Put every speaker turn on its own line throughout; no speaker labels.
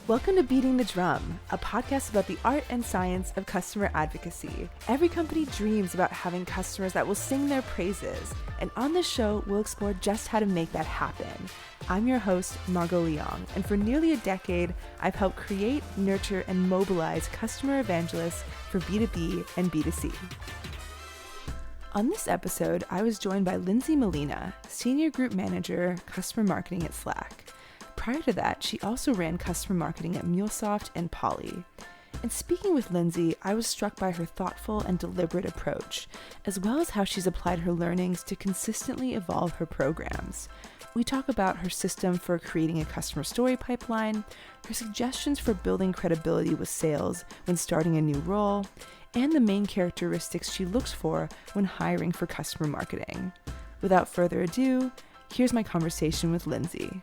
Welcome to Beating the Drum, a podcast about the art and science of customer advocacy. Every company dreams about having customers that will sing their praises, and on this show, we'll explore just how to make that happen. I'm your host, Margot Leong, and for nearly a decade, I've helped create, nurture, and mobilize customer evangelists for B2B and B2C. On this episode, I was joined by Lindsay Molina, Senior Group Manager, Customer Marketing at Slack. Prior to that, she also ran customer marketing at MuleSoft and Poly. And speaking with Lindsay, I was struck by her thoughtful and deliberate approach, as well as how she's applied her learnings to consistently evolve her programs. We talk about her system for creating a customer story pipeline, her suggestions for building credibility with sales when starting a new role, and the main characteristics she looks for when hiring for customer marketing. Without further ado, here's my conversation with Lindsay.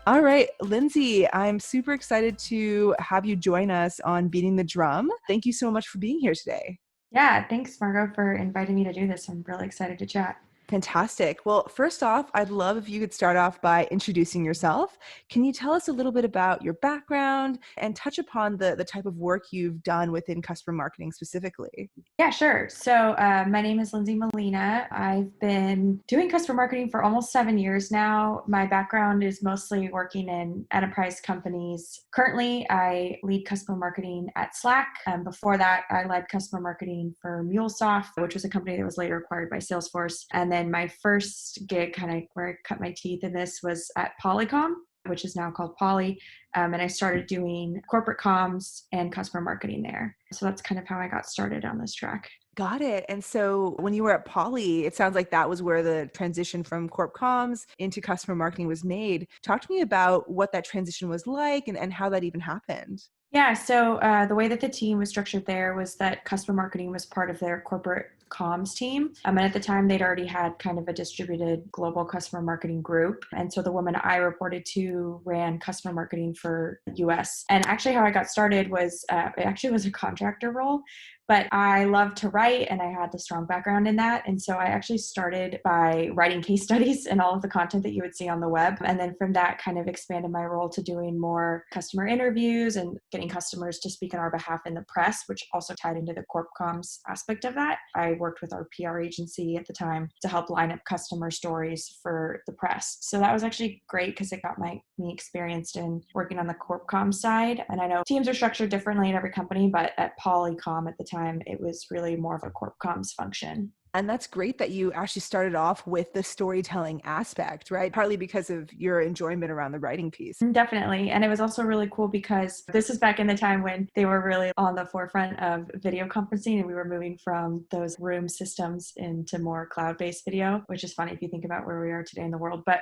All right, Lindsay, I'm super excited to have you join us on Beating the Drum. Thank you so much for being here today.
Yeah, thanks, Margot, for inviting me to do this. I'm really excited to chat.
Fantastic. Well, first off, I'd love if you could start off by introducing yourself. Can you tell us a little bit about your background and touch upon the type of work you've done within customer marketing specifically?
Yeah, sure. So my name is Lindsay Molina. I've been doing customer marketing for almost 7 years now. My background is mostly working in enterprise companies. Currently, I lead customer marketing at Slack. Before that, I led customer marketing for MuleSoft, which was a company that was later acquired by Salesforce. And then my first gig, kind of where I cut my teeth in this, was at Polycom, which is now called Poly. And I started doing corporate comms and customer marketing there. So that's kind of how I got started on this track.
Got it. And so when you were at Poly, it sounds like that was where the transition from corp comms into customer marketing was made. Talk to me about what that transition was like and how that even happened.
Yeah, so the way that the team was structured there was that customer marketing was part of their corporate comms team. And at the time, they'd already had kind of a distributed global customer marketing group. And so the woman I reported to ran customer marketing for US. And actually how I got started was, it actually was a contractor role, but I love to write and I had the strong background in that. And so I actually started by writing case studies and all of the content that you would see on the web. And then from that kind of expanded my role to doing more customer interviews and getting customers to speak on our behalf in the press, which also tied into the corp comms aspect of that. I worked with our PR agency at the time to help line up customer stories for the press. So that was actually great because it got me experienced in working on the corp comms side. And I know teams are structured differently in every company, but at Polycom at the time, it was really more of a corp comms function.
And that's great that you actually started off with the storytelling aspect, right? Partly because of your enjoyment around the writing piece.
Definitely. And it was also really cool because this is back in the time when they were really on the forefront of video conferencing and we were moving from those room systems into more cloud-based video, which is funny if you think about where we are today in the world. But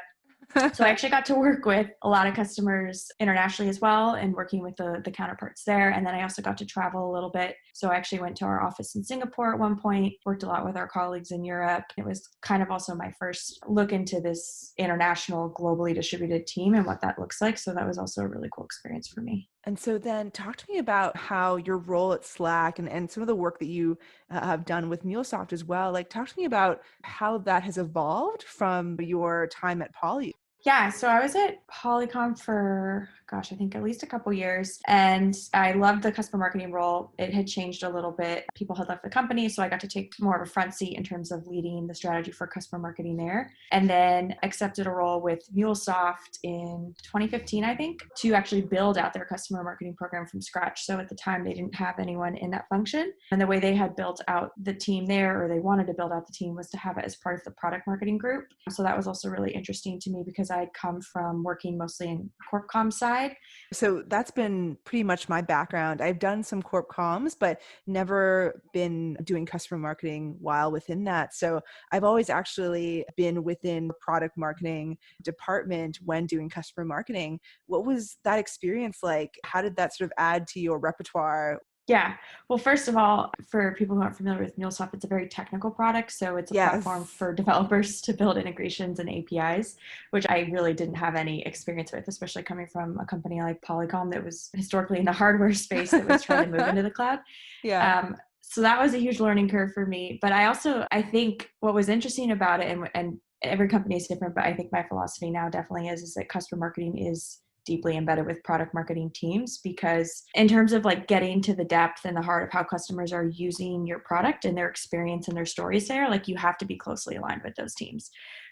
so I actually got to work with a lot of customers internationally as well and working with the counterparts there. And then I also got to travel a little bit. So I actually went to our office in Singapore at one point, worked a lot with our colleagues in Europe. It was kind of also my first look into this international, globally distributed team and what that looks like. So that was also a really cool experience for me.
And so then talk to me about how your role at Slack and some of the work that you have done with MuleSoft as well. Like, talk to me about how that has evolved from your time at Poly.
Yeah, so I was at Polycom for, I think at least a couple years, and I loved the customer marketing role. It had changed a little bit. People had left the company, so I got to take more of a front seat in terms of leading the strategy for customer marketing there. And then accepted a role with MuleSoft in 2015, I think, to actually build out their customer marketing program from scratch. So at the time, they didn't have anyone in that function. And the way they had built out the team there, or they wanted to build out the team, was to have it as part of the product marketing group. So that was also really interesting to me because I'd come from working mostly in corp comm side.
So that's been pretty much my background. I've done some corp comms, but never been doing customer marketing while within that. So I've always actually been within the product marketing department when doing customer marketing. What was that experience like? How did that sort of add to your repertoire?
Yeah. Well, first of all, for people who aren't familiar with MuleSoft, it's a very technical product. So it's a platform for developers to build integrations and APIs, which I really didn't have any experience with, especially coming from a company like Polycom that was historically in the hardware space that was trying to move into the cloud.
Yeah.
So that was a huge learning curve for me. But I think what was interesting about it, and every company is different, but I think my philosophy now definitely is that customer marketing is deeply embedded with product marketing teams, because in terms of like getting to the depth and the heart of how customers are using your product and their experience and their stories there, like you have to be closely aligned with those teams.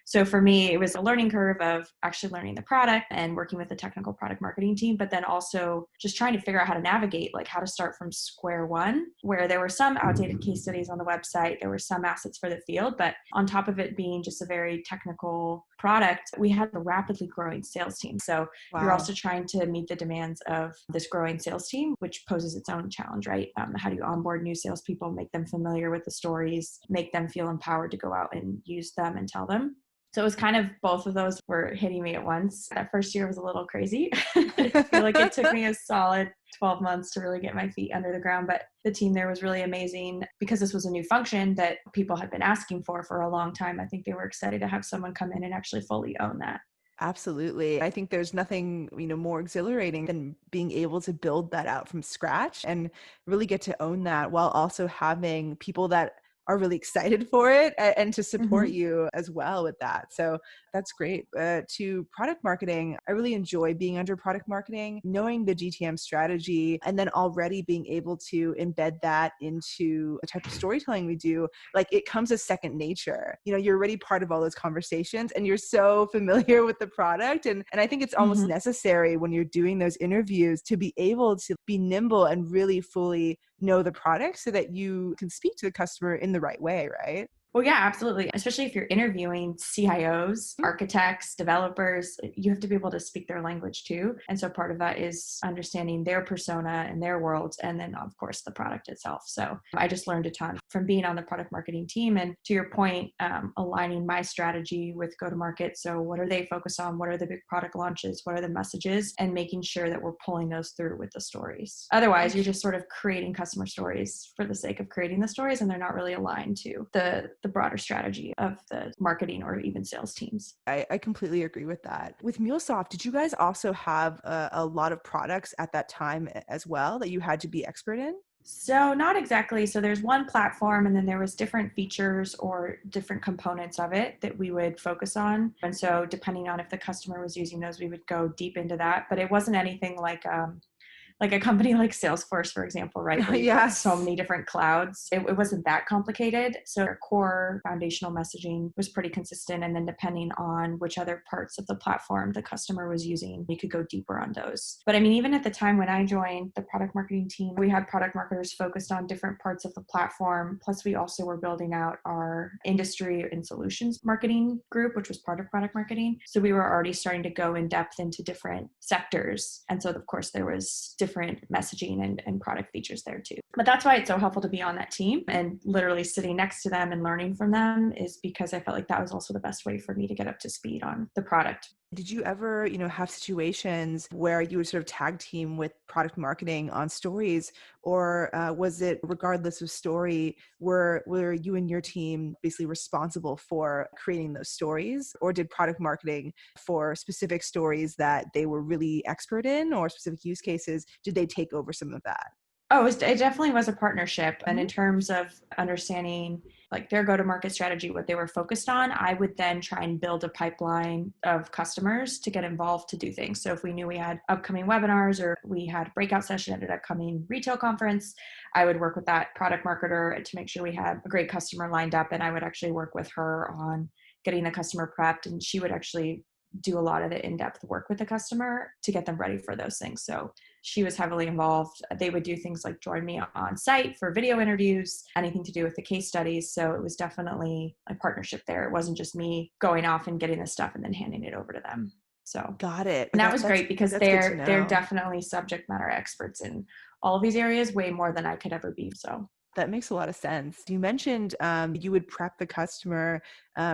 So for me, it was a learning curve of actually learning the product and working with the technical product marketing team, but then also just trying to figure out how to navigate, like how to start from square one, where there were some outdated case studies on the website, there were some assets for the field, but on top of it being just a very technical product, we had a rapidly growing sales team. So you're
Wow.
also trying to meet the demands of this growing sales team, which poses its own challenge, right? How do you onboard new salespeople, make them familiar with the stories, make them feel empowered to go out and use them and tell them? So it was kind of both of those were hitting me at once. That first year was a little crazy. I feel like it took me a solid 12 months to really get my feet under the ground, but the team there was really amazing because this was a new function that people had been asking for a long time. I think they were excited to have someone come in and actually fully own that.
Absolutely. I think there's nothing, more exhilarating than being able to build that out from scratch and really get to own that while also having people that are really excited for it and to support
Mhm.
you as well with that. So that's great. To product marketing, I really enjoy being under product marketing, knowing the GTM strategy, and then already being able to embed that into a type of storytelling we do. Like it comes as second nature. You're already part of all those conversations and you're so familiar with the product. And I think it's almost
Mhm.
necessary when you're doing those interviews to be able to be nimble and really fully know the product so that you can speak to the customer in the right way, right?
Well, yeah, absolutely. Especially if you're interviewing CIOs, architects, developers, you have to be able to speak their language too. And so part of that is understanding their persona and their world, and then, of course, the product itself. So I just learned a ton from being on the product marketing team. And to your point, aligning my strategy with go to market. So, what are they focused on? What are the big product launches? What are the messages? And making sure that we're pulling those through with the stories. Otherwise, you're just sort of creating customer stories for the sake of creating the stories, and they're not really aligned to the broader strategy of the marketing or even sales teams.
I completely agree with that. With MuleSoft, did you guys also have a lot of products at that time as well that you had to be expert in?
So not exactly. So there's one platform and then there was different features or different components of it that we would focus on. And so depending on if the customer was using those, we would go deep into that. But it wasn't anything like a company like Salesforce, for example, right, where you've got so
Yes.
many different clouds. It wasn't that complicated. So our core foundational messaging was pretty consistent. And then depending on which other parts of the platform the customer was using, we could go deeper on those. But I mean, even at the time when I joined the product marketing team, we had product marketers focused on different parts of the platform. Plus, we also were building out our industry and solutions marketing group, which was part of product marketing. So we were already starting to go in depth into different sectors. And so, of course, there was different messaging and product features there too. But that's why it's so helpful to be on that team and literally sitting next to them and learning from them, is because I felt like that was also the best way for me to get up to speed on the product.
Did you ever, have situations where you would sort of tag team with product marketing on stories, or was it regardless of story, were you and your team basically responsible for creating those stories, or did product marketing for specific stories that they were really expert in or specific use cases, did they take over some of that?
Oh, it definitely was a partnership. And in
Mhm.
terms of understanding like their go-to-market strategy, what they were focused on, I would then try and build a pipeline of customers to get involved to do things. So if we knew we had upcoming webinars or we had breakout session at an upcoming retail conference, I would work with that product marketer to make sure we had a great customer lined up. And I would actually work with her on getting the customer prepped. And she would actually do a lot of the in-depth work with the customer to get them ready for those things. So she was heavily involved. They would do things like join me on site for video interviews, anything to do with the case studies. So it was definitely a partnership there. It wasn't just me going off and getting the stuff and then handing it over to them. So,
Got it.
and that
That,
was
that's
great because
that's good to
they're
know.
definitely subject matter experts in all of these areas, way more than I could ever be. So
That makes a lot of sense. You mentioned you would prep the customer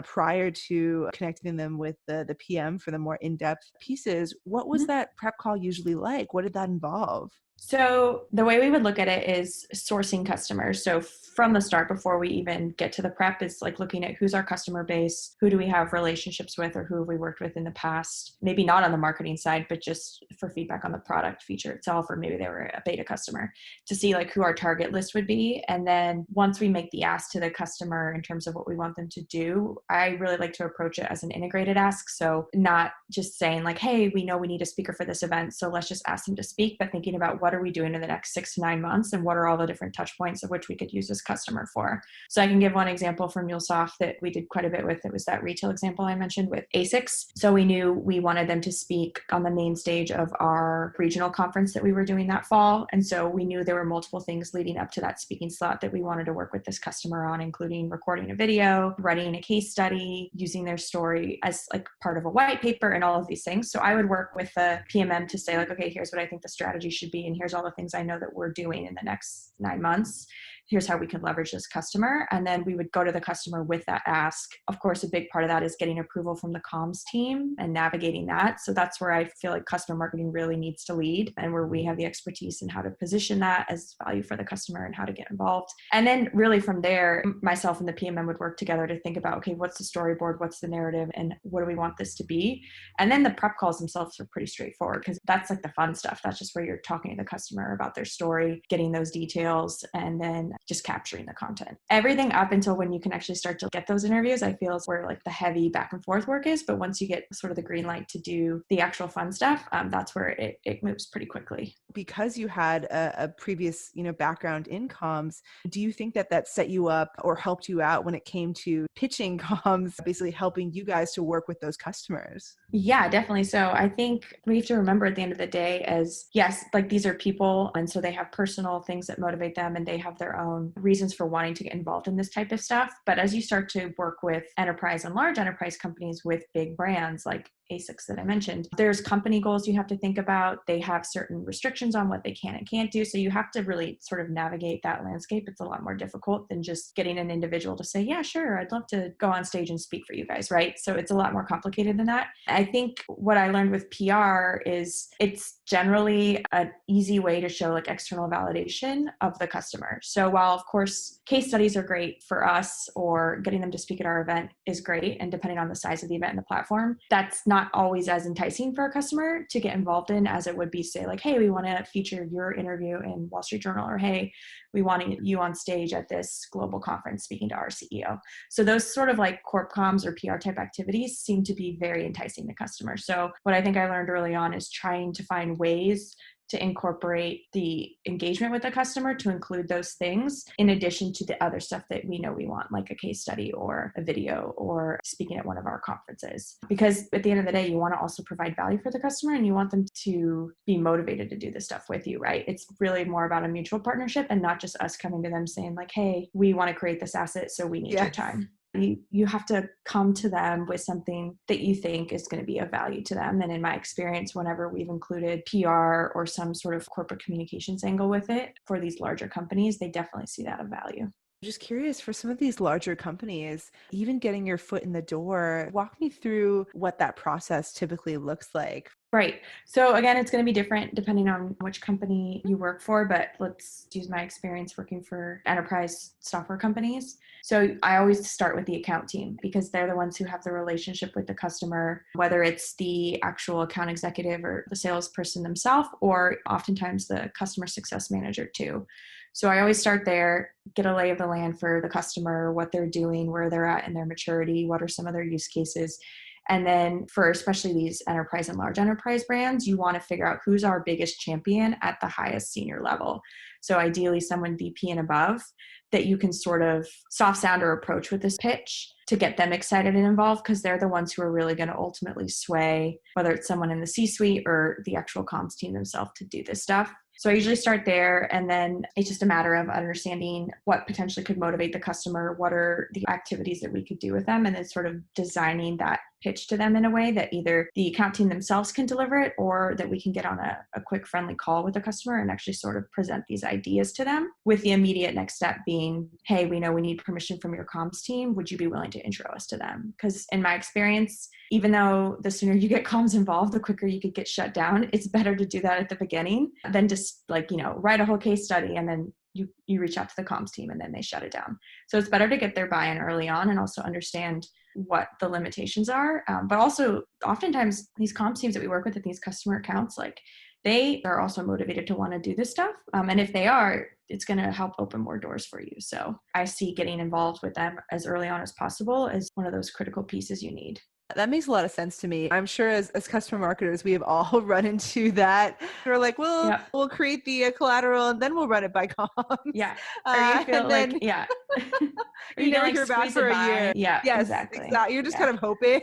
prior to connecting them with the PM for the more in-depth pieces. What was
mhm.
that prep call usually like? What did that involve?
So the way we would look at it is sourcing customers. So from the start, before we even get to the prep, is like looking at who's our customer base, who do we have relationships with, or who have we worked with in the past, maybe not on the marketing side, but just for feedback on the product feature itself, or maybe they were a beta customer, to see like who our target list would be. And then once we make the ask to the customer in terms of what we want them to do, I really like to approach it as an integrated ask. So not just saying like, hey, we know we need a speaker for this event, so let's just ask them to speak, but thinking about what are we doing in the next 6 to 9 months, and what are all the different touch points of which we could use this customer for. So I can give one example from MuleSoft that we did quite a bit with. It was that retail example I mentioned with ASICS. So we knew we wanted them to speak on the main stage of our regional conference that we were doing that fall. And so we knew there were multiple things leading up to that speaking slot that we wanted to work with this customer on, including recording a video, writing a case study, using their story as like part of a white paper, and all of these things. So I would work with the PMM to say like, okay, here's what I think the strategy should be, and here's all the things I know that we're doing in the next 9 months. Here's how we can leverage this customer. And then we would go to the customer with that ask. Of course, a big part of that is getting approval from the comms team and navigating that. So that's where I feel like customer marketing really needs to lead, and where we have the expertise in how to position that as value for the customer and how to get involved. And then really from there, myself and the PMM would work together to think about, okay, what's the storyboard? What's the narrative? And what do we want this to be? And then the prep calls themselves are pretty straightforward, because that's like the fun stuff. That's just where you're talking to the customer about their story, getting those details, and then just capturing the content. Everything up until when you can actually start to get those interviews, I feel is where like the heavy back and forth work is. But once you get sort of the green light to do the actual fun stuff, that's where it moves pretty quickly.
Because you had a previous, background in comms, do you think that set you up or helped you out when it came to pitching comms, basically helping you guys to work with those customers?
Yeah, definitely. So I think we have to remember at the end of the day as, yes, like these are people. And so they have personal things that motivate them, and they have their own reasons for wanting to get involved in this type of stuff. But as you start to work with enterprise and large enterprise companies with big brands like ASICS that I mentioned, there's company goals you have to think about. They have certain restrictions on what they can and can't do. So you have to really sort of navigate that landscape. It's a lot more difficult than just getting an individual to say, yeah, sure, I'd love to go on stage and speak for you guys, right? So it's a lot more complicated than that. I think what I learned with PR is it's generally an easy way to show like external validation of the customer. So while of course case studies are great for us, or getting them to speak at our event is great, and depending on the size of the event and the platform, that's not always as enticing for a customer to get involved in as it would be, say like, hey, we want to feature your interview in Wall Street Journal, or hey, we want you on stage at this global conference speaking to our CEO. So those sort of like corp comms or PR type activities seem to be very enticing to customers. So what I think I learned early on is trying to find ways to incorporate the engagement with the customer to include those things in addition to the other stuff that we know we want, like a case study or a video or speaking at one of our conferences. Because at the end of the day, you want to also provide value for the customer, and you want them to be motivated to do this stuff with you, right? It's really more about a mutual partnership, and not just us coming to them saying like, hey, we want to create this asset, so we need your time. You have to come to them with something that you think is going to be of value to them. And in my experience, whenever we've included PR or some sort of corporate communications angle with it for these larger companies, they definitely see that of value.
Just curious, for some of these larger companies, even getting your foot in the door, walk me through what that process typically looks like.
Right. So again, it's going to be different depending on which company you work for, but let's use my experience working for enterprise software companies. So I always start with the account team, because they're the ones who have the relationship with the customer, whether it's the actual account executive or the salesperson themselves, or oftentimes the customer success manager too. So I always start there, get a lay of the land for the customer, what they're doing, where they're at in their maturity, what are some of their use cases. And then for especially these enterprise and large enterprise brands, you want to figure out who's our biggest champion at the highest senior level. So ideally someone VP and above that you can sort of soft sound or approach with this pitch to get them excited and involved, because they're the ones who are really going to ultimately sway whether it's someone in the C-suite or the actual comms team themselves to do this stuff. So I usually start there, and then it's just a matter of understanding what potentially could motivate the customer, what are the activities that we could do with them, and then sort of designing that pitch to them in a way that either the account team themselves can deliver it, or that we can get on a quick friendly call with the customer and actually sort of present these ideas to them, with the immediate next step being, hey, we know we need permission from your comms team. Would you be willing to intro us to them? Because in my experience, even though the sooner you get comms involved, the quicker you could get shut down, it's better to do that at the beginning than to just like, write a whole case study and then you reach out to the comms team and then they shut it down. So it's better to get their buy-in early on and also understand what the limitations are. But also oftentimes these comms teams that we work with at these customer accounts, like they are also motivated to want to do this stuff. And if they are, it's going to help open more doors for you. So I see getting involved with them as early on as possible as one of those critical pieces you need.
That makes a lot of sense to me. I'm sure as customer marketers, we have all run into that. We're like, well, we'll create the collateral and then we'll run it by comms.
Yeah. Or you feel like, yeah.
Or you never hear back for a year.
Yeah,
yes,
exactly.
You're just kind of hoping.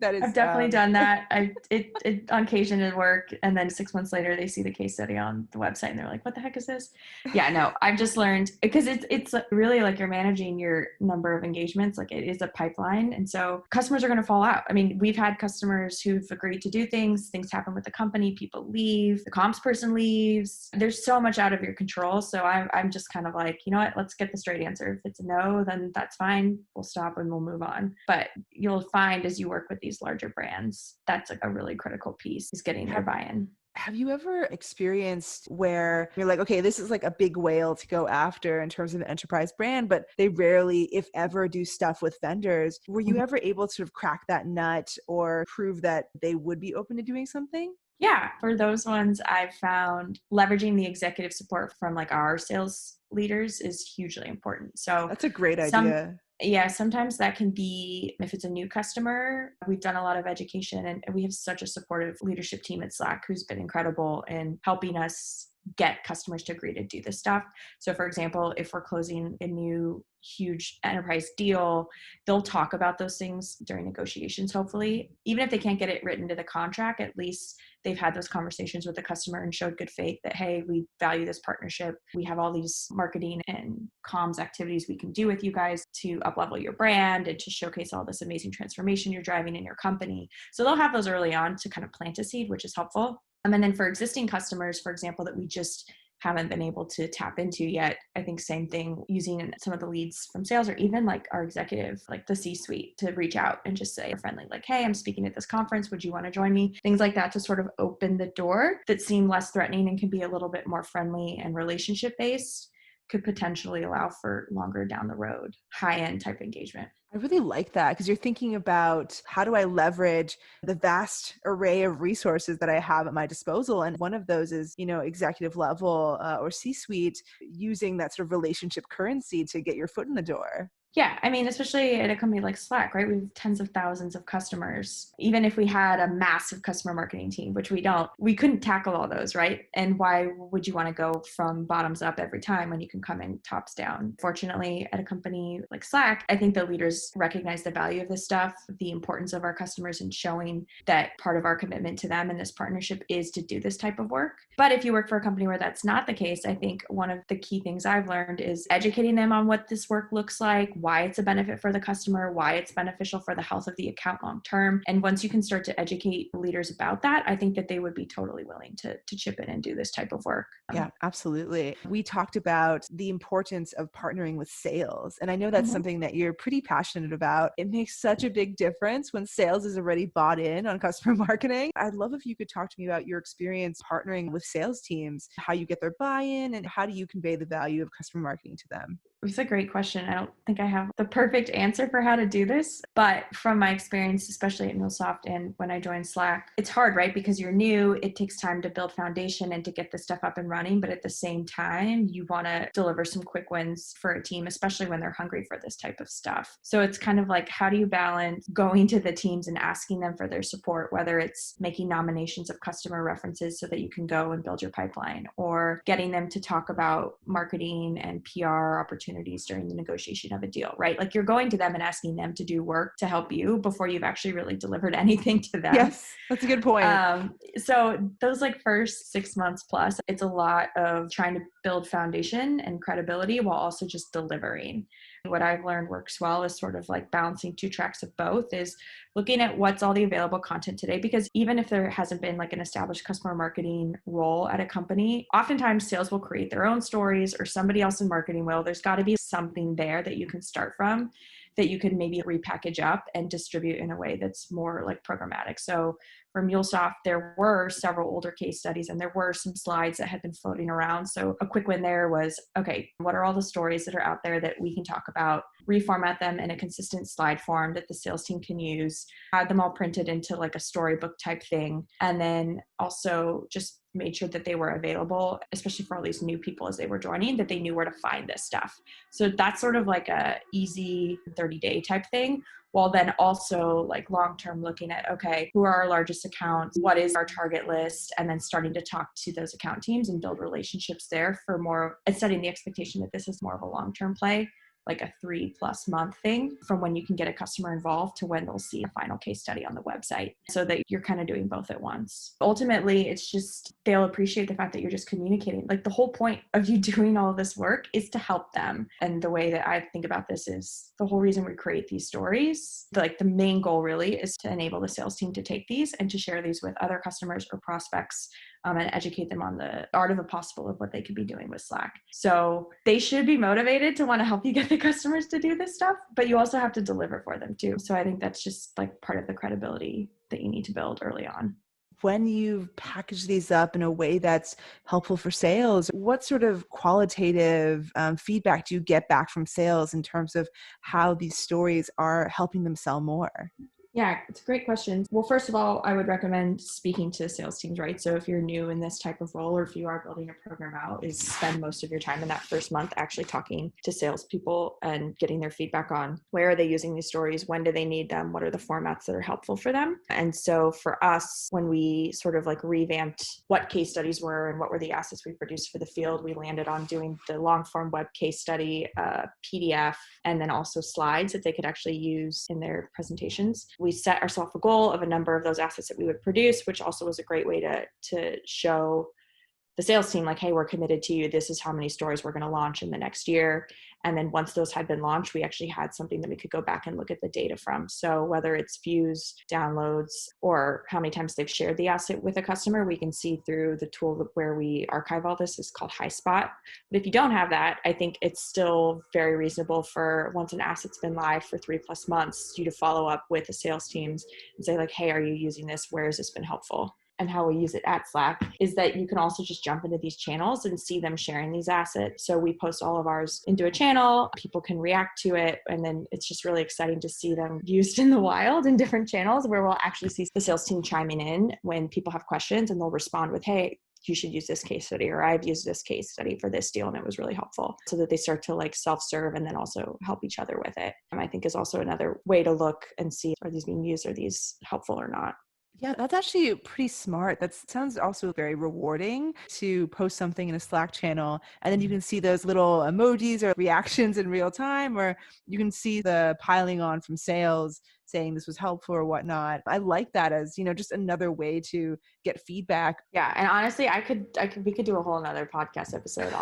That is,
I've definitely done that. It on occasion at work, and then 6 months later they see the case study on the website and they're like, "What the heck is this?" Yeah, no, I've just learned because it's really like you're managing your number of engagements. Like it is a pipeline, and so customers are going to fall out. I mean, we've had customers who've agreed to do things happen with the company, people leave, the comms person leaves. There's so much out of your control. So I'm just kind of like, you know what? Let's get the straight answer. If it's a no, then that's fine. We'll stop and we'll move on. But you'll find as you work with these larger brands, that's a really critical piece is getting their buy-in.
Have you ever experienced where you're like, okay, this is like a big whale to go after in terms of an enterprise brand, but they rarely, if ever, do stuff with vendors? Were you ever able to sort of crack that nut or prove that they would be open to doing something?
Yeah, for those ones, I've found leveraging the executive support from like our sales leaders is hugely important. So
that's a great idea.
Yeah, sometimes that can be, if it's a new customer, we've done a lot of education and we have such a supportive leadership team at Slack who's been incredible in helping us get customers to agree to do this stuff. So for example, if we're closing a new huge enterprise deal, they'll talk about those things during negotiations, hopefully. Even if they can't get it written into the contract, at least they've had those conversations with the customer and showed good faith that, hey, we value this partnership. We have all these marketing and comms activities we can do with you guys to up-level your brand and to showcase all this amazing transformation you're driving in your company. So they'll have those early on to kind of plant a seed, which is helpful. And then for existing customers, for example, that we just haven't been able to tap into yet, I think same thing, using some of the leads from sales or even like our executive, like the C-suite, to reach out and just say friendly, like, hey, I'm speaking at this conference. Would you want to join me? Things like that to sort of open the door that seem less threatening and can be a little bit more friendly and relationship based could potentially allow for longer down the road, high-end type engagement.
I really like that because you're thinking about how do I leverage the vast array of resources that I have at my disposal. And one of those is, executive level or C-suite, using that sort of relationship currency to get your foot in the door.
Yeah, I mean, especially at a company like Slack, right? We have tens of thousands of customers. Even if we had a massive customer marketing team, which we don't, we couldn't tackle all those, right? And why would you want to go from bottoms up every time when you can come in tops down? Fortunately, at a company like Slack, I think the leaders recognize the value of this stuff, the importance of our customers, and showing that part of our commitment to them in this partnership is to do this type of work. But if you work for a company where that's not the case, I think one of the key things I've learned is educating them on what this work looks like, why it's a benefit for the customer, why it's beneficial for the health of the account long term. And once you can start to educate leaders about that, I think that they would be totally willing to chip in and do this type of work.
Yeah, absolutely. We talked about the importance of partnering with sales. And I know that's something that you're pretty passionate about. It makes such a big difference when sales is already bought in on customer marketing. I'd love if you could talk to me about your experience partnering with sales teams, how you get their buy-in, and how do you convey the value of customer marketing to them?
It's a great question. I don't think I have the perfect answer for how to do this, but from my experience, especially at MuleSoft and when I joined Slack, it's hard, right? Because you're new, it takes time to build foundation and to get this stuff up and running. But at the same time, you want to deliver some quick wins for a team, especially when they're hungry for this type of stuff. So it's kind of like, how do you balance going to the teams and asking them for their support, whether it's making nominations of customer references so that you can go and build your pipeline, or getting them to talk about marketing and PR opportunities during the negotiation of a deal, right? Like you're going to them and asking them to do work to help you before you've actually really delivered anything to them.
Yes, that's a good point.
So those like first 6 months plus, it's a lot of trying to build foundation and credibility while also just delivering. What I've learned works well is sort of like balancing two tracks of both, is looking at what's all the available content today, because even if there hasn't been like an established customer marketing role at a company, oftentimes sales will create their own stories or somebody else in marketing will. There's got to be something there that you can start from, that you can maybe repackage up and distribute in a way that's more like programmatic. So for MuleSoft, there were several older case studies and there were some slides that had been floating around. So a quick win there was, okay, what are all the stories that are out there that we can talk about, reformat them in a consistent slide form that the sales team can use, had them all printed into like a storybook type thing, and then also just made sure that they were available, especially for all these new people as they were joining, that they knew where to find this stuff. So that's sort of like a easy 30-day type thing, while then also like long-term looking at, okay, who are our largest accounts? What is our target list? And then starting to talk to those account teams and build relationships there for more, and setting the expectation that this is more of a long-term play, like a 3+ month thing from when you can get a customer involved to when they'll see a final case study on the website, so that you're kind of doing both at once. Ultimately, it's just, they'll appreciate the fact that you're just communicating. Like the whole point of you doing all of this work is to help them. And the way that I think about this is the whole reason we create these stories, like the main goal really is to enable the sales team to take these and to share these with other customers or prospects, and educate them on the art of the possible of what they could be doing with Slack. So they should be motivated to want to help you get the customers to do this stuff, but you also have to deliver for them too. So I think that's just like part of the credibility that you need to build early on.
When you package these up in a way that's helpful for sales, what sort of qualitative feedback do you get back from sales in terms of how these stories are helping them sell more?
Yeah, it's a great question. Well, first of all, I would recommend speaking to sales teams, right? So if you're new in this type of role, or if you are building a program out, is spend most of your time in that first month actually talking to salespeople and getting their feedback on where are they using these stories, when do they need them, what are the formats that are helpful for them. And so for us, when we sort of like revamped what case studies were and what were the assets we produced for the field, we landed on doing the long form web case study, PDF, and then also slides that they could actually use in their presentations. We set ourselves a goal of a number of those assets that we would produce, which also was a great way to show the sales team like, hey, we're committed to you. This is how many stories we're going to launch in the next year. And then once those had been launched, we actually had something that we could go back and look at the data from. So whether it's views, downloads, or how many times they've shared the asset with a customer, we can see through the tool where we archive all this. Is called HighSpot. But if you don't have that, I think it's still very reasonable for once an asset's been live for 3+ months, you to follow up with the sales teams and say like, hey, are you using this? Where has this been helpful? And how we use it at Slack is that you can also just jump into these channels and see them sharing these assets. So we post all of ours into a channel, people can react to it, and then it's just really exciting to see them used in the wild in different channels where we'll actually see the sales team chiming in when people have questions, and they'll respond with, hey, you should use this case study, or I've used this case study for this deal and it was really helpful, so that they start to like self-serve and then also help each other with it. And I think is also another way to look and see, are these being used, are these helpful or not?
Yeah, that's actually pretty smart. That sounds also very rewarding to post something in a Slack channel, and then you can see those little emojis or reactions in real time, or you can see the piling on from sales saying this was helpful or whatnot. I like that as, just another way to get feedback.
Yeah. And honestly, we could do a whole nother podcast episode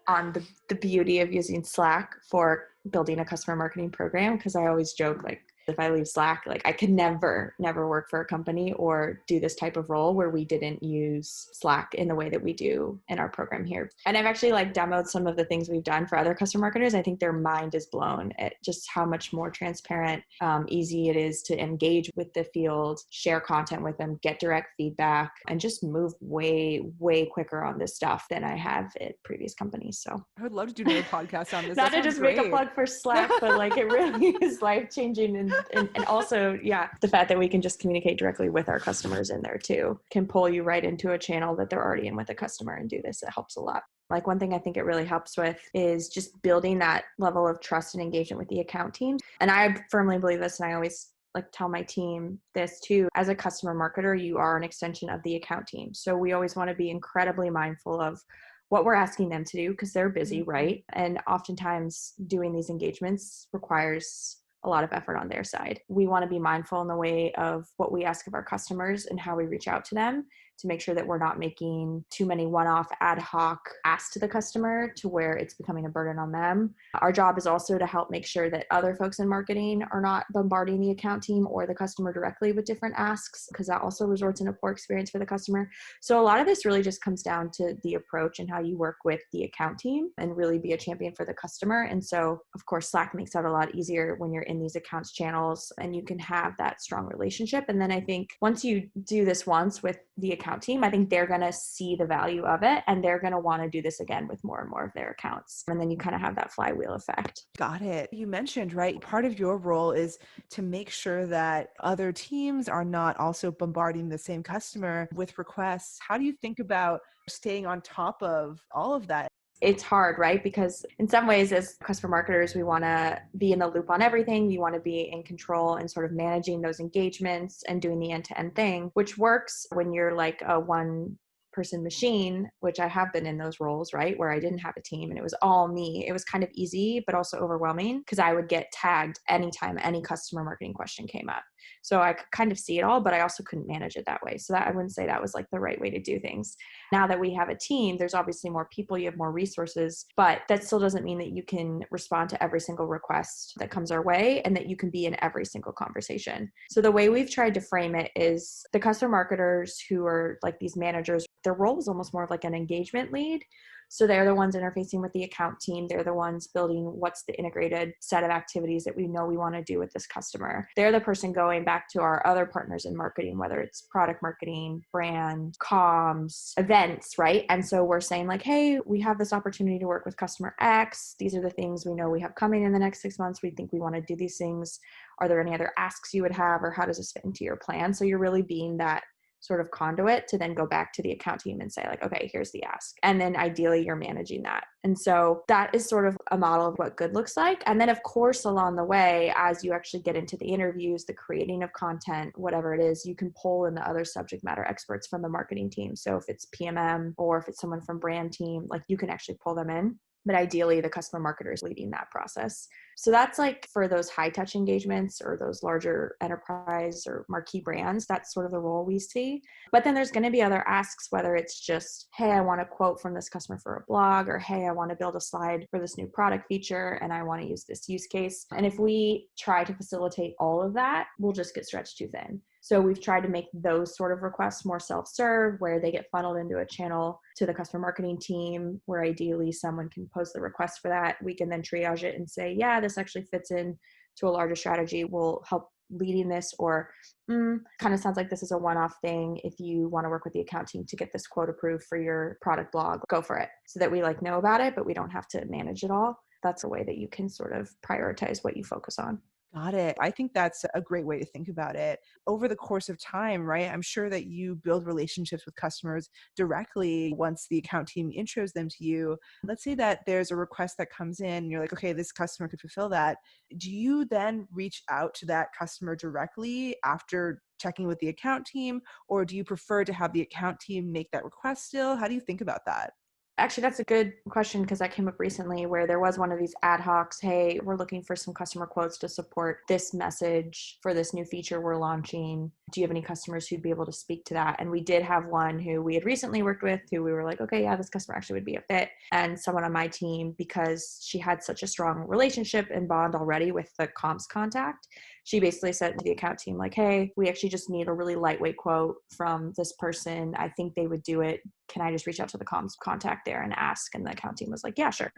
on the beauty of using Slack for building a customer marketing program. Cause I always joke, like, if I leave Slack, like I could never work for a company or do this type of role where we didn't use Slack in the way that we do in our program here. And I've actually like demoed some of the things we've done for other customer marketers. I think their mind is blown at just how much more transparent, easy it is to engage with the field, share content with them, get direct feedback, and just move way, way quicker on this stuff than I have at previous companies. So
I would love to do another podcast on this.
not to just make a plug for Slack, but like it really is life-changing. And also, yeah, the fact that we can just communicate directly with our customers in there too can pull you right into a channel that they're already in with a customer and do this. It helps a lot. Like one thing I think it really helps with is just building that level of trust and engagement with the account teams. And I firmly believe this, and I always like tell my team this too. As a customer marketer, you are an extension of the account team. So we always want to be incredibly mindful of what we're asking them to do because they're busy, right? And oftentimes doing these engagements requires a lot of effort on their side. We want to be mindful in the way of what we ask of our customers and how we reach out to them to make sure that we're not making too many one-off ad hoc asks to the customer to where it's becoming a burden on them. Our job is also to help make sure that other folks in marketing are not bombarding the account team or the customer directly with different asks, because that also resorts in a poor experience for the customer. So a lot of this really just comes down to the approach and how you work with the account team and really be a champion for the customer. And so, of course, Slack makes that a lot easier when you're in these accounts channels and you can have that strong relationship. And then I think once you do this once with the account team, I think they're going to see the value of it and they're going to want to do this again with more and more of their accounts. And then you kind of have that flywheel effect.
Got it. You mentioned, right, part of your role is to make sure that other teams are not also bombarding the same customer with requests. How do you think about staying on top of all of that?
It's hard, right? Because in some ways, as customer marketers, we want to be in the loop on everything. We want to be in control and sort of managing those engagements and doing the end-to-end thing, which works when you're like a one-person machine, which I have been in those roles, right? Where I didn't have a team and it was all me. It was kind of easy, but also overwhelming because I would get tagged anytime any customer marketing question came up. So I could kind of see it all, but I also couldn't manage it that way. So that I wouldn't say that was like the right way to do things. Now that we have a team, there's obviously more people, you have more resources, but that still doesn't mean that you can respond to every single request that comes our way and that you can be in every single conversation. So the way we've tried to frame it is the customer marketers who are like these managers, their role is almost more of like an engagement lead. So they're the ones interfacing with the account team. They're the ones building what's the integrated set of activities that we know we want to do with this customer. They're the person going back to our other partners in marketing, whether it's product marketing, brand, comms, events, right? And so we're saying like, hey, we have this opportunity to work with customer X. These are the things we know we have coming in the next 6 months. We think we want to do these things. Are there any other asks you would have, or how does this fit into your plan? So you're really being that sort of conduit to then go back to the account team and say like, okay, here's the ask. And then ideally you're managing that. And so that is sort of a model of what good looks like. And then of course, along the way, as you actually get into the interviews, the creating of content, whatever it is, you can pull in the other subject matter experts from the marketing team. So if it's PMM or if it's someone from brand team, like you can actually pull them in. But ideally the customer marketer is leading that process. So that's like for those high touch engagements or those larger enterprise or marquee brands, that's sort of the role we see. But then there's going to be other asks, whether it's just, hey, I want a quote from this customer for a blog, or hey, I want to build a slide for this new product feature and I want to use this use case. And if we try to facilitate all of that, we'll just get stretched too thin. So we've tried to make those sort of requests more self-serve, where they get funneled into a channel to the customer marketing team, where ideally someone can post the request for that. We can then triage it and say, yeah, this actually fits in to a larger strategy. We'll help leading this, or kind of sounds like this is a one-off thing. If you want to work with the account team to get this quote approved for your product blog, go for it. So that we like know about it, but we don't have to manage it all. That's a way that you can sort of prioritize what you focus on.
Got it. I think that's a great way to think about it. Over the course of time, right? I'm sure that you build relationships with customers directly once the account team intros them to you. Let's say that there's a request that comes in and you're like, okay, this customer could fulfill that. Do you then reach out to that customer directly after checking with the account team, or do you prefer to have the account team make that request still? How do you think about that?
Actually, that's a good question, because that came up recently where there was one of these ad hocs. Hey, we're looking for some customer quotes to support this message for this new feature we're launching. Do you have any customers who'd be able to speak to that? And we did have one who we had recently worked with, who we were like, okay, yeah, this customer actually would be a fit. And someone on my team, because she had such a strong relationship and bond already with the comms contact, she basically said to the account team, like, hey, we actually just need a really lightweight quote from this person. I think they would do it. Can I just reach out to the comms contact there and ask? And the account team was like, yeah, sure.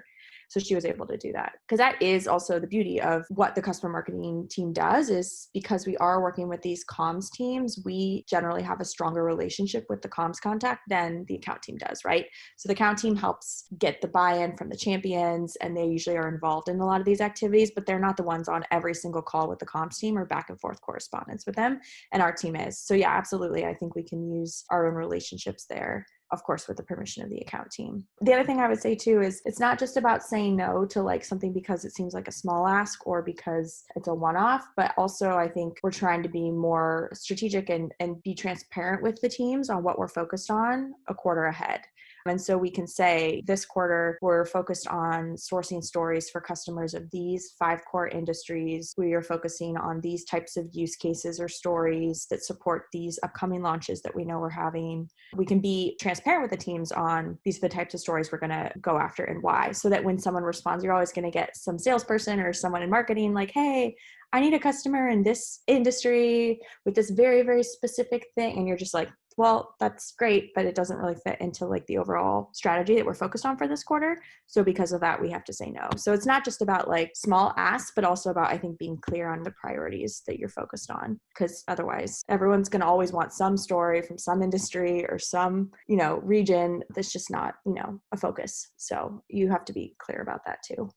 So she was able to do that. Because that is also the beauty of what the customer marketing team does, is because we are working with these comms teams, we generally have a stronger relationship with the comms contact than the account team does, right? So the account team helps get the buy-in from the champions, and they usually are involved in a lot of these activities, but they're not the ones on every single call with the comms team or back and forth correspondence with them. And our team is. So yeah, absolutely. I think we can use our own relationships there, of course, with the permission of the account team. The other thing I would say too is it's not just about saying no to like something because it seems like a small ask or because it's a one-off, but also I think we're trying to be more strategic and be transparent with the teams on what we're focused on a quarter ahead. And so we can say this quarter, we're focused on sourcing stories for customers of these 5 core industries. We are focusing on these types of use cases or stories that support these upcoming launches that we know we're having. We can be transparent with the teams on these are the types of stories we're going to go after and why, so that when someone responds, you're always going to get some salesperson or someone in marketing like, hey, I need a customer in this industry with this very, very specific thing. And you're just like, well, that's great, but it doesn't really fit into like the overall strategy that we're focused on for this quarter. So because of that, we have to say no. So it's not just about like small asks, but also about, I think, being clear on the priorities that you're focused on, because otherwise everyone's going to always want some story from some industry or some, region that's just not, a focus. So you have to be clear about that too.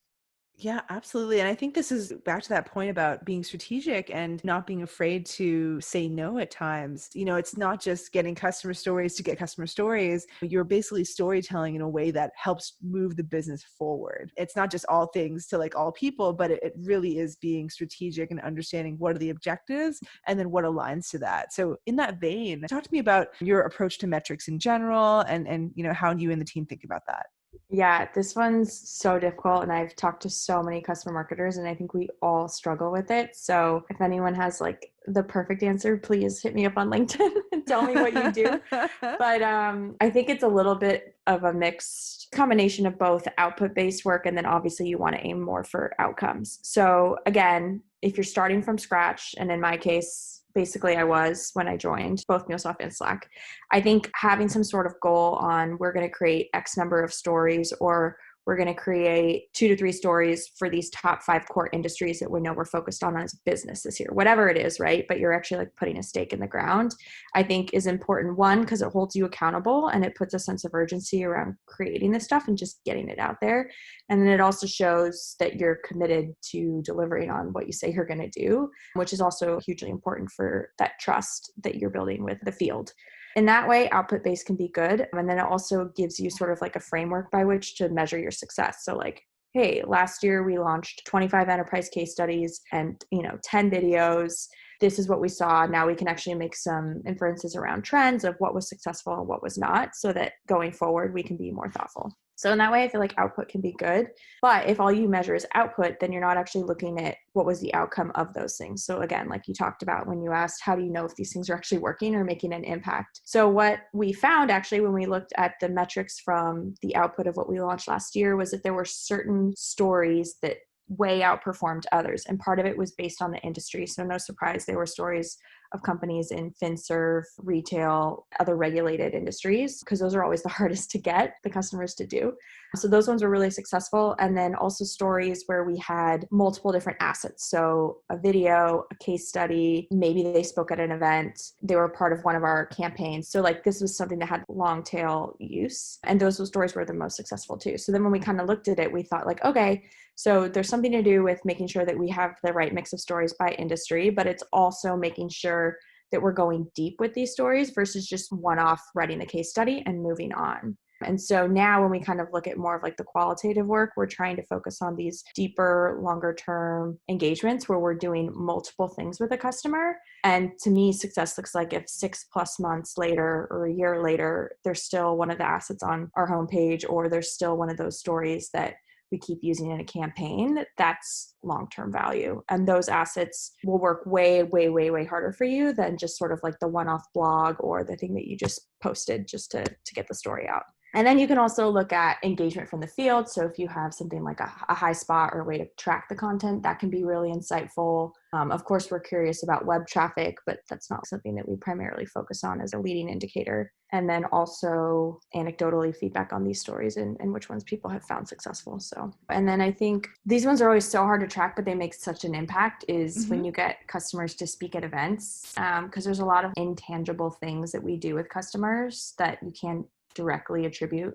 Yeah, absolutely. And I think this is back to that point about being strategic and not being afraid to say no at times. It's not just getting customer stories to get customer stories. You're basically storytelling in a way that helps move the business forward. It's not just all things to like all people, but it really is being strategic and understanding what are the objectives and then what aligns to that. So in that vein, talk to me about your approach to metrics in general and how you and the team think about that.
Yeah, this one's so difficult, and I've talked to so many customer marketers, and I think we all struggle with it. So if anyone has like the perfect answer, please hit me up on LinkedIn and tell me what you do. But I think it's a little bit of a mixed combination of both output-based work, and then obviously you want to aim more for outcomes. So again, if you're starting from scratch, and in my case, basically I was when I joined both MuleSoft and Slack, I think having some sort of goal on we're going to create X number of stories, or we're going to create 2 to 3 stories for these top 5 core industries that we know we're focused on as a business this year, whatever it is, right? But you're actually like putting a stake in the ground, I think is important. One, because it holds you accountable and it puts a sense of urgency around creating this stuff and just getting it out there. And then it also shows that you're committed to delivering on what you say you're going to do, which is also hugely important for that trust that you're building with the field. In that way, output-based can be good. And then it also gives you sort of like a framework by which to measure your success. So like, hey, last year we launched 25 enterprise case studies and, 10 videos. This is what we saw. Now we can actually make some inferences around trends of what was successful and what was not, so that going forward, we can be more thoughtful. So in that way, I feel like output can be good. But if all you measure is output, then you're not actually looking at what was the outcome of those things. So again, like you talked about when you asked, how do you know if these things are actually working or making an impact? So what we found actually when we looked at the metrics from the output of what we launched last year was that there were certain stories that way outperformed others. And part of it was based on the industry. So no surprise, there were stories of companies in FinServ, retail, other regulated industries, because those are always the hardest to get the customers to do. So those ones were really successful. And then also stories where we had multiple different assets. So a video, a case study, maybe they spoke at an event, they were part of one of our campaigns. So like this was something that had long tail use. And those stories were the most successful too. So then when we kind of looked at it, we thought like, okay, so there's something to do with making sure that we have the right mix of stories by industry, but it's also making sure that we're going deep with these stories versus just one-off writing the case study and moving on. And so now when we kind of look at more of like the qualitative work, we're trying to focus on these deeper, longer term engagements where we're doing multiple things with a customer. And to me, success looks like if 6+ months later or a year later, there's still one of the assets on our homepage, or there's still one of those stories that we keep using in a campaign, that's long-term value. And those assets will work way, way, way, way harder for you than just sort of like the one-off blog or the thing that you just posted just to get the story out. And then you can also look at engagement from the field. So if you have something like a high spot or a way to track the content, that can be really insightful. Of course, we're curious about web traffic, but that's not something that we primarily focus on as a leading indicator. And then also anecdotally feedback on these stories and which ones people have found successful. So, and then I think these ones are always so hard to track, but they make such an impact is when you get customers to speak at events, because there's a lot of intangible things that we do with customers that you can't directly attribute.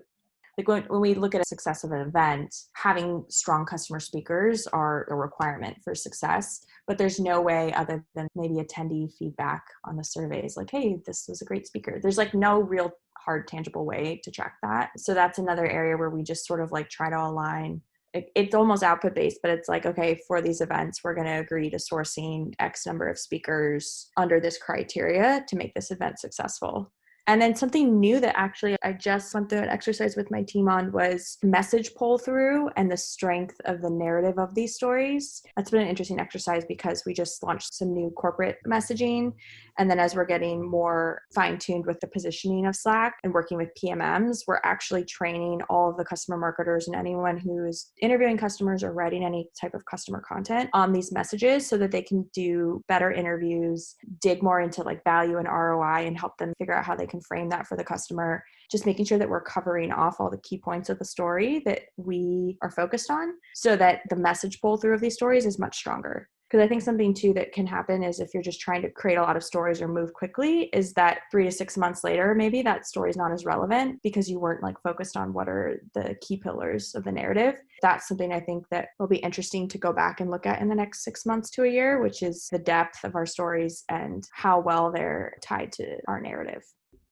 Like when we look at a success of an event, having strong customer speakers are a requirement for success, but there's no way other than maybe attendee feedback on the surveys like, hey, this was a great speaker. There's like no real hard, tangible way to track that. So that's another area where we just sort of like try to align. It's almost output based, but it's like, okay, for these events, we're going to agree to sourcing X number of speakers under this criteria to make this event successful. And then something new that actually I just went through an exercise with my team on was message pull through and the strength of the narrative of these stories. That's been an interesting exercise because we just launched some new corporate messaging. And then as we're getting more fine-tuned with the positioning of Slack and working with PMMs, we're actually training all of the customer marketers and anyone who is interviewing customers or writing any type of customer content on these messages so that they can do better interviews, dig more into like value and ROI and help them figure out how they can frame that for the customer. Just making sure that we're covering off all the key points of the story that we are focused on so that the message pull through of these stories is much stronger. Because I think something too that can happen is if you're just trying to create a lot of stories or move quickly is that 3 to 6 months later, maybe that story is not as relevant because you weren't like focused on what are the key pillars of the narrative. That's something I think that will be interesting to go back and look at in the next 6 months to a year, which is the depth of our stories and how well they're tied to our narrative.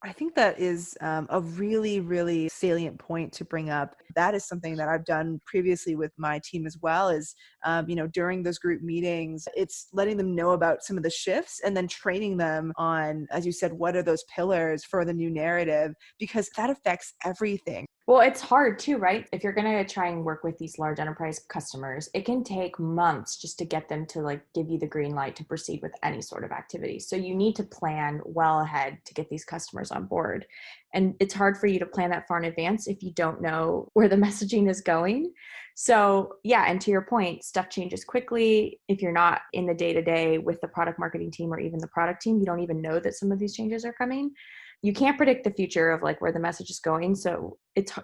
I think that is a really, really salient point to bring up. That is something that I've done previously with my team as well is, during those group meetings, it's letting them know about some of the shifts and then training them on, as you said, what are those pillars for the new narrative, because that affects everything.
Well, it's hard too, right? If you're going to try and work with these large enterprise customers, it can take months just to get them to like give you the green light to proceed with any sort of activity. So you need to plan well ahead to get these customers on board. And it's hard for you to plan that far in advance if you don't know where the messaging is going. So yeah, and to your point, stuff changes quickly. If you're not in the day-to-day with the product marketing team or even the product team, you don't even know that some of these changes are coming. You can't predict the future of like where the message is going. So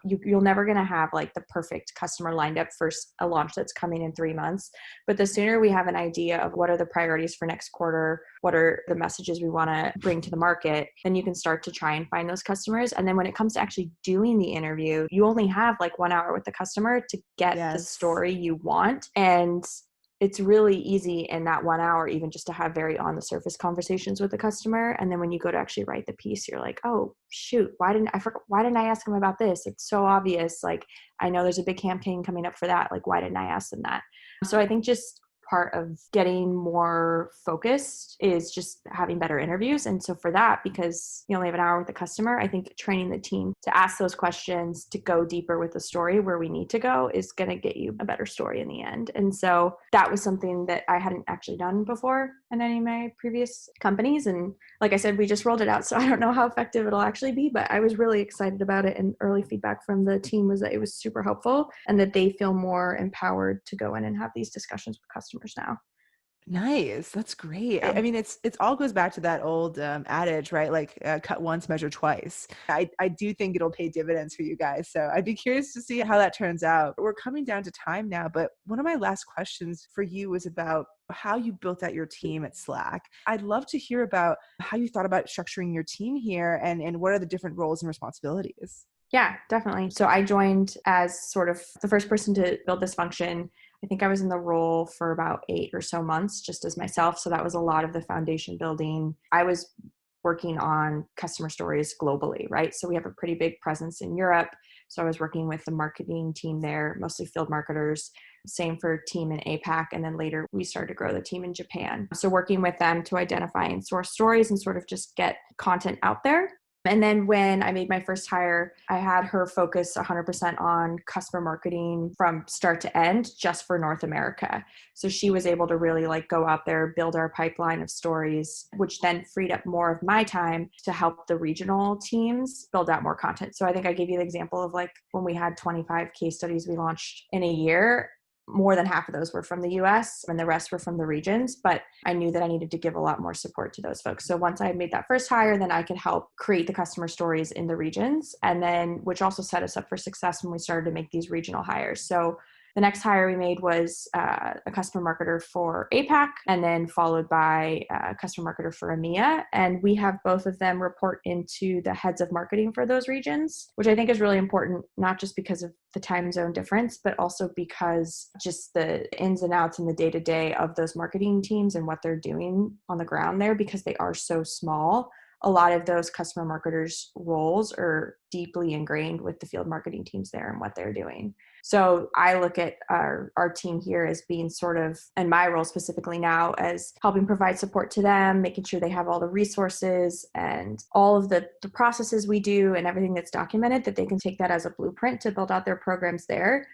you're never going to have like the perfect customer lined up for a launch that's coming in 3 months. But the sooner we have an idea of what are the priorities for next quarter, what are the messages we want to bring to the market, then you can start to try and find those customers. And then when it comes to actually doing the interview, you only have like 1 hour with the customer to get the story you want. And it's really easy in that 1 hour, even just to have very on the surface conversations with the customer. And then when you go to actually write the piece, you're like, oh shoot, why didn't I ask them about this? It's so obvious. Like, I know there's a big campaign coming up for that. Like, why didn't I ask them that? So I think just part of getting more focused is just having better interviews. And so for that, because you only have an hour with the customer, I think training the team to ask those questions, to go deeper with the story where we need to go is going to get you a better story in the end. And so that was something that I hadn't actually done before in any of my previous companies. And like I said, we just rolled it out. So I don't know how effective it'll actually be, but I was really excited about it. And early feedback from the team was that it was super helpful and that they feel more empowered to go in and have these discussions with customers now.
Nice. That's great.
Yeah.
I mean, it's all goes back to that old adage, right? Like cut once, measure twice. I do think it'll pay dividends for you guys. So I'd be curious to see how that turns out. We're coming down to time now, but one of my last questions for you was about how you built out your team at Slack. I'd love to hear about how you thought about structuring your team here and what are the different roles and responsibilities.
Yeah, definitely. So I joined as sort of the first person to build this function. I think I was in the role for about 8 or so months just as myself. So that was a lot of the foundation building. I was working on customer stories globally, right? So we have a pretty big presence in Europe. So I was working with the marketing team there, mostly field marketers. Same for team in APAC. And then later we started to grow the team in Japan. So working with them to identify and source stories and sort of just get content out there. And then when I made my first hire, I had her focus 100% on customer marketing from start to end just for North America. So she was able to really like go out there, build our pipeline of stories, which then freed up more of my time to help the regional teams build out more content. So I think I gave you the example of like when we had 25 case studies we launched in a year, more than half of those were from the US and the rest were from the regions, but I knew that I needed to give a lot more support to those folks. So once I made that first hire, then I could help create the customer stories in the regions, and then which also set us up for success when we started to make these regional hires. So the next hire we made was a customer marketer for APAC, and then followed by a customer marketer for EMEA. And we have both of them report into the heads of marketing for those regions, which I think is really important, not just because of the time zone difference, but also because just the ins and outs and the day-to-day of those marketing teams and what they're doing on the ground there, because they are so small. a lot of those customer marketers roles are deeply ingrained with the field marketing teams there and what they're doing. So I look at our team here as being sort of, and my role specifically now, as helping provide support to them, making sure they have all the resources and all of the processes we do and everything that's documented, that they can take that as a blueprint to build out their programs there.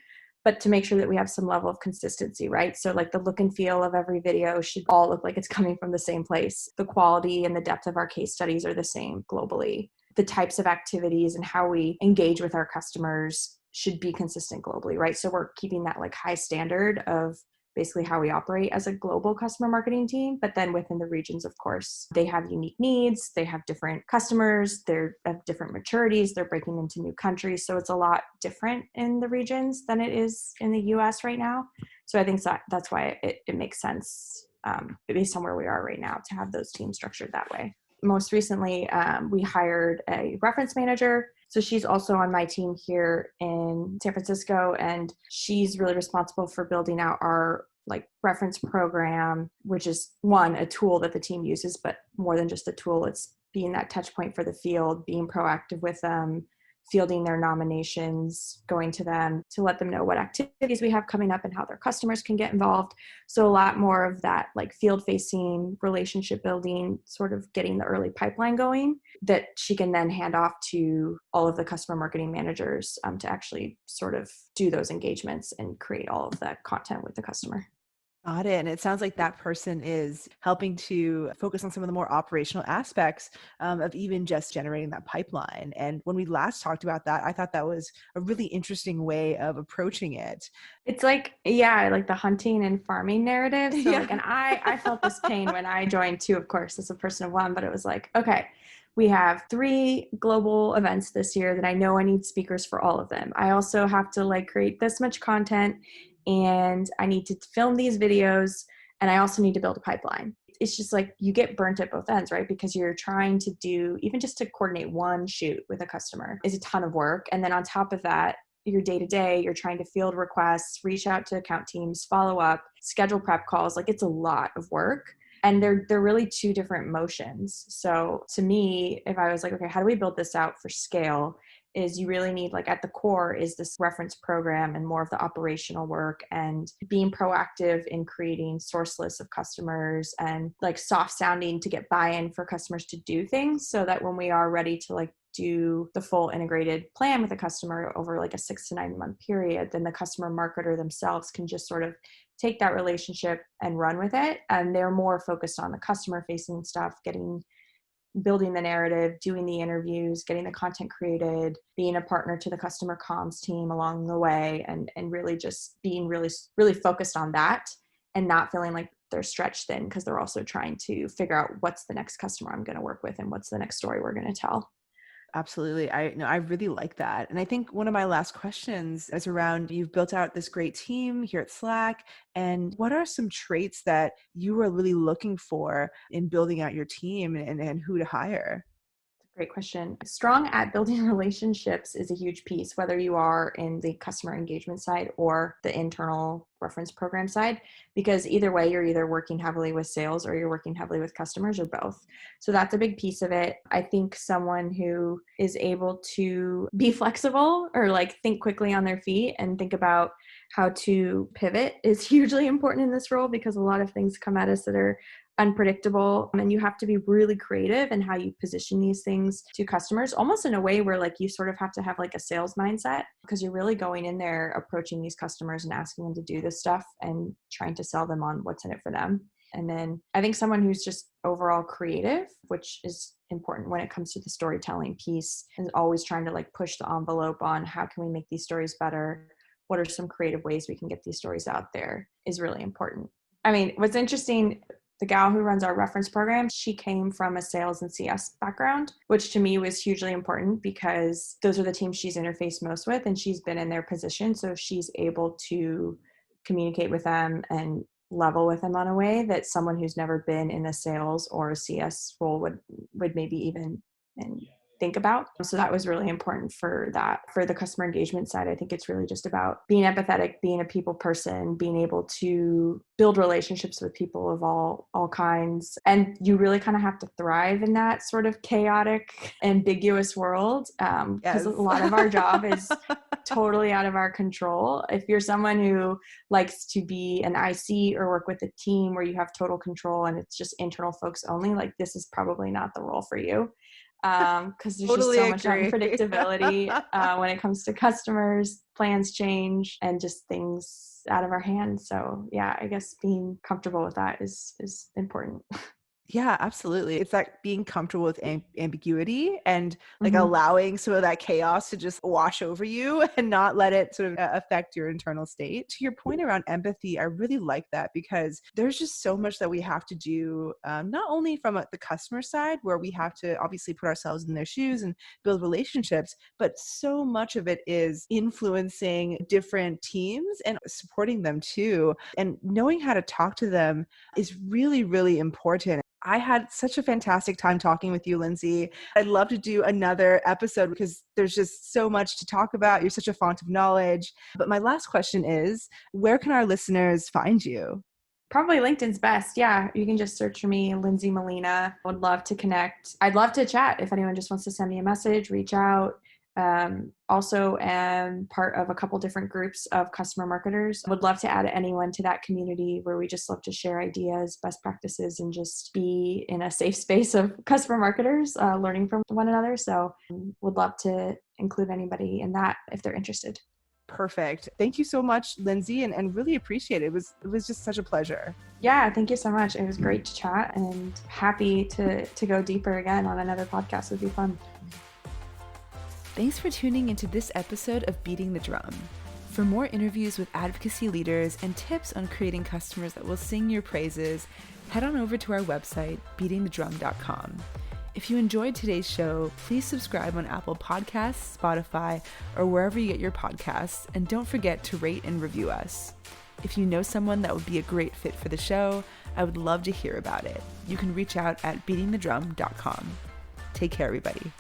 But to make sure that we have some level of consistency, right? So like the look and feel of every video should all look like it's coming from the same place. The quality and the depth of our case studies are the same globally. The types of activities and how we engage with our customers should be consistent globally, right? So we're keeping that like high standard of basically how we operate as a global customer marketing team. But then within the regions, of course, they have unique needs. They have different customers. They're of different maturities. They're breaking into new countries. So it's a lot different in the regions than it is in the US right now. So I think that's why it makes sense based on where we are right now to have those teams structured that way. Most recently, we hired a reference manager. So she's also on my team here in San Francisco, and she's really responsible for building out our like reference program, which is a tool that the team uses, but more than just a tool, it's being that touch point for the field, being proactive with them, fielding their nominations, going to them to let them know what activities we have coming up and how their customers can get involved. So a lot more of that like field facing, relationship building, sort of getting the early pipeline going that she can then hand off to all of the customer marketing managers to actually sort of do those engagements and create all of that content with the customer.
Got it. And it sounds like that person is helping to focus on some of the more operational aspects of even just generating that pipeline. And when we last talked about that, I thought that was a really interesting way of approaching it.
It's like, yeah, like the hunting and farming narrative. So
Yeah.
like, and I felt this pain when I joined too, of course, as a person of one, but it was like, okay, we have 3 global events this year that I know I need speakers for all of them. I also have to like create this much content and I need to film these videos and I also need to build a pipeline. It's just like you get burnt at both ends, right? Because you're trying to do, even just to coordinate one shoot with a customer is a ton of work. And then on top of that, your day to day, you're trying to field requests, reach out to account teams, follow up, schedule prep calls. Like it's a lot of work. And they're really 2 different motions. So to me, if I was like, okay, how do we build this out for scale? Is you really need like at the core is this reference program and more of the operational work and being proactive in creating source lists of customers and like soft sounding to get buy-in for customers to do things so that when we are ready to like do the full integrated plan with a customer over like a 6 to 9 month period, then the customer marketer themselves can just sort of take that relationship and run with it. And they're more focused on the customer facing stuff, building the narrative, doing the interviews, getting the content created, being a partner to the customer comms team along the way, and really just being really focused on that and not feeling like they're stretched thin because they're also trying to figure out what's the next customer I'm going to work with and what's the next story we're going to tell.
Absolutely. I really like that. And I think one of my last questions is around you've built out this great team here at Slack. And what are some traits that you were really looking for in building out your team and who to hire?
Great question. Strong at building relationships is a huge piece, whether you are in the customer engagement side or the internal reference program side, because either way, you're either working heavily with sales or you're working heavily with customers or both. So that's a big piece of it. I think someone who is able to be flexible or like think quickly on their feet and think about how to pivot is hugely important in this role because a lot of things come at us that are unpredictable and you have to be really creative in how you position these things to customers, almost in a way where like you sort of have to have like a sales mindset because you're really going in there approaching these customers and asking them to do this stuff and trying to sell them on what's in it for them. And then I think someone who's just overall creative, which is important when it comes to the storytelling piece, and always trying to like push the envelope on how can we make these stories better, what are some creative ways we can get these stories out there, is really important. I mean, what's interesting, the gal who runs our reference program, she came from a sales and CS background, which to me was hugely important because those are the teams she's interfaced most with and she's been in their position. So she's able to communicate with them and level with them on a way that someone who's never been in a sales or a CS role would maybe even think about. So that was really important for that. For the customer engagement side, I think it's really just about being empathetic, being a people person, being able to build relationships with people of all kinds. And you really kind of have to thrive in that sort of chaotic, ambiguous world, because a lot of our job is totally out of our control. If you're someone who likes to be an IC or work with a team where you have total control and it's just internal folks only, like this is probably not the role for you. Because there's
Totally
just so
agree.
much unpredictability when it comes to customers, plans change, and just things out of our hands. So yeah, I guess being comfortable with that is important.
Yeah, absolutely. It's like being comfortable with ambiguity and like
Mm-hmm.
allowing some of that chaos to just wash over you and not let it sort of affect your internal state. To your point around empathy, I really like that because there's just so much that we have to do, not only from the customer side, where we have to obviously put ourselves in their shoes and build relationships, but so much of it is influencing different teams and supporting them too. And knowing how to talk to them is really, really important. I had such a fantastic time talking with you, Lindsay. I'd love to do another episode because there's just so much to talk about. You're such a font of knowledge. But my last question is, where can our listeners find you?
Probably LinkedIn's best. Yeah, you can just search for me, Lindsay Molina. I would love to connect. I'd love to chat if anyone just wants to send me a message, reach out. Also am part of a couple different groups of customer marketers. Would love to add anyone to that community where we just love to share ideas, best practices, and just be in a safe space of customer marketers learning from one another. So would love to include anybody in that if they're interested.
Perfect. Thank you so much, Lindsay, and really appreciate it. It was just such a pleasure.
Yeah, thank you so much. It was great to chat and happy to go deeper again on another podcast. It would be fun.
Thanks for tuning into this episode of Beating the Drum. For more interviews with advocacy leaders and tips on creating customers that will sing your praises, head on over to our website, beatingthedrum.com. If you enjoyed today's show, please subscribe on Apple Podcasts, Spotify, or wherever you get your podcasts, and don't forget to rate and review us. If you know someone that would be a great fit for the show, I would love to hear about it. You can reach out at beatingthedrum.com. Take care, everybody.